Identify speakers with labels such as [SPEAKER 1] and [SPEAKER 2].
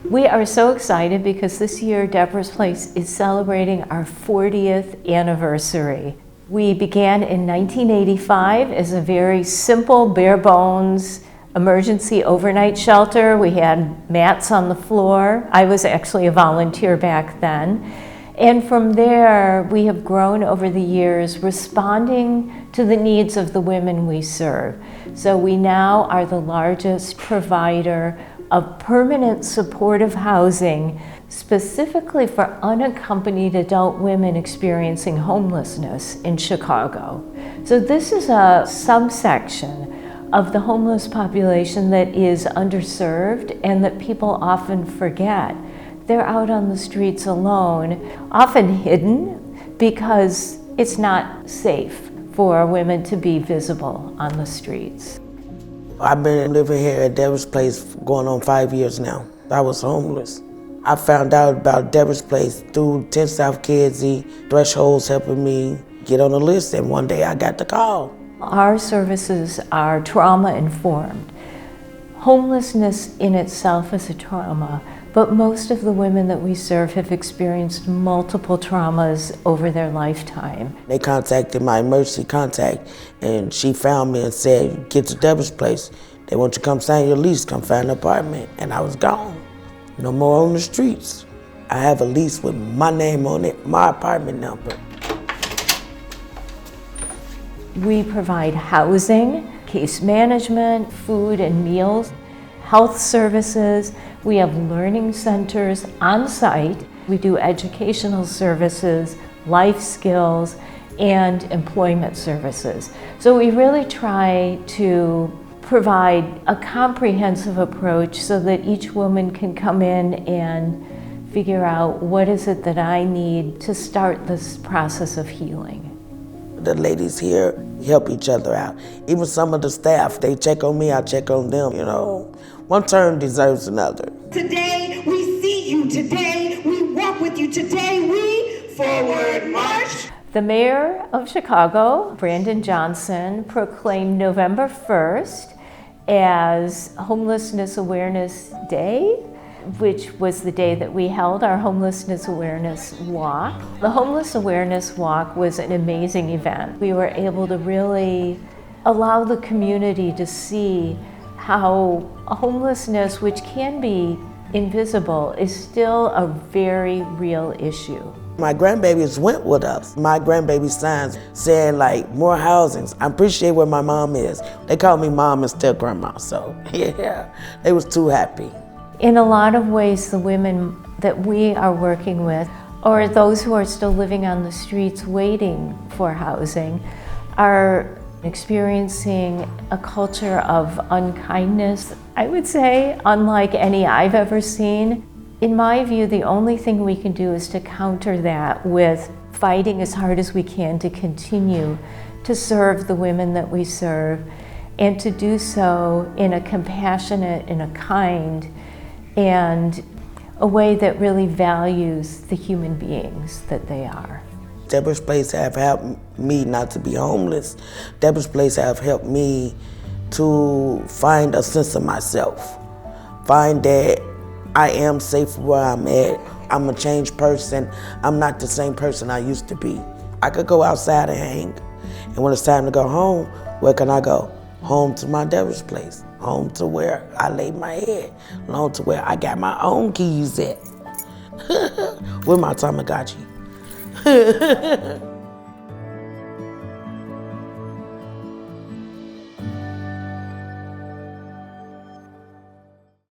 [SPEAKER 1] We are so excited because this year Deborah's Place is celebrating our 40th anniversary. We began in 1985 as a very simple, bare bones emergency overnight shelter. We had mats on the floor. I was actually a volunteer back then. And from there, we have grown over the years, responding to the needs of the women we serve. So we now are the largest provider of permanent supportive housing, specifically for unaccompanied adult women experiencing homelessness in Chicago. So this is a subsection of the homeless population that is underserved and that people often forget. They're out on the streets alone, often hidden because it's not safe for women to be visible on the streets.
[SPEAKER 2] I've been living here at Deborah's Place going on 5 years now. I was homeless. I found out about Deborah's Place through 10 South Kedzie, Thresholds helping me get on the list, and one day I got the call.
[SPEAKER 1] Our services are trauma-informed. Homelessness in itself is a trauma, but most of the women that we serve have experienced multiple traumas over their lifetime.
[SPEAKER 2] They contacted my emergency contact, and she found me and said, get to Deborah's Place. They want you to come sign your lease, come find an apartment. And I was gone. No more on the streets. I have a lease with my name on it, my apartment number.
[SPEAKER 1] We provide housing, case management, food and meals, health services. We have learning centers on site. We do educational services, life skills, and employment services. So we really try to provide a comprehensive approach so that each woman can come in and figure out what is it that I need to start this process of healing.
[SPEAKER 2] The ladies here help each other out. Even some of the staff, they check on me, I check on them, you know. One turn deserves another.
[SPEAKER 3] Today, we see you. Today, we walk with you. Today, we forward march.
[SPEAKER 1] The mayor of Chicago, Brandon Johnson, proclaimed November 1st as Homelessness Awareness Day, which was the day that we held our Homelessness Awareness Walk. The Homeless Awareness Walk was an amazing event. We were able to really allow the community to see how homelessness, which can be invisible, is still a very real issue.
[SPEAKER 2] My grandbabies went with us. My grandbaby signs saying like, more housings. I appreciate where my mom is. They call me mom instead of grandma, so yeah, they was too happy.
[SPEAKER 1] In a lot of ways, the women that we are working with, or those who are still living on the streets waiting for housing, are experiencing a culture of unkindness, I would say, unlike any I've ever seen. In my view, the only thing we can do is to counter that with fighting as hard as we can to continue to serve the women that we serve, and to do so in a compassionate, in a kind, and a way that really values the human beings that they are.
[SPEAKER 2] Deborah's Place have helped me not to be homeless. Deborah's Place have helped me to find a sense of myself. Find that I am safe where I'm at. I'm a changed person. I'm not the same person I used to be. I could go outside and hang, and when it's time to go home, where can I go? Home to my Deborah's Place. Home to where I lay my head. Home to where I got my own keys at. With my Tamagotchi.